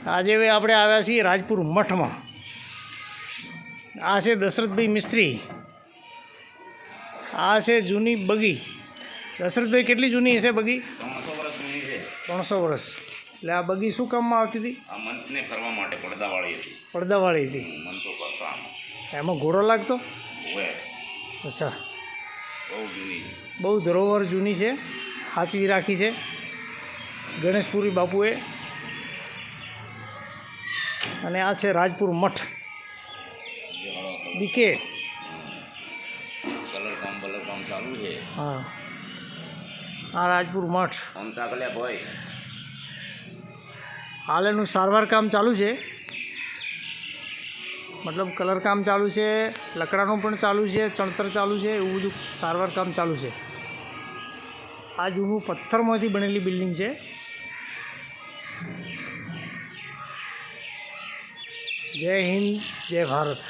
આજે આપણે આવ્યા છીએ રાજપુર મઠમાં. આ છે દશરથભાઈ મિસ્ત્રી. આ છે જૂની બગી. દશરથભાઈ કેટલી જૂની હશે બગી? 300 વર્ષ જૂની છે. 300 વર્ષ. એટલે આ બગી શું કામમાં આવતી હતી? આ મંચને ફરવા માટે પડદાવાળી હતી. પડદાવાળી હતી. મન તો કરતા એમાં ઘોડો લાગતો? હોય. અચ્છા, બહુ જૂની. બહુ ધરોહર જૂની છે, સાચવી રાખી છે ગણેશપુરી બાપુએ. અને આ છે રાજપુર મઠ બીકે. કલર કામ ચાલુ છે. હા, આ રાજપુર મઠ. આમ તાકલ્યા ભાઈ. હાલ એનું સારવાર કામ ચાલુ છે, મતલબ કલર કામ ચાલુ છે, લકડાનું પણ ચાલુ છે, ચણતર ચાલુ છે, એવું બધું સારવાર કામ ચાલુ છે. આ જૂનું પથ્થરમાંથી બનેલી બિલ્ડિંગ છે. જય હિન્દ, જય ભારત.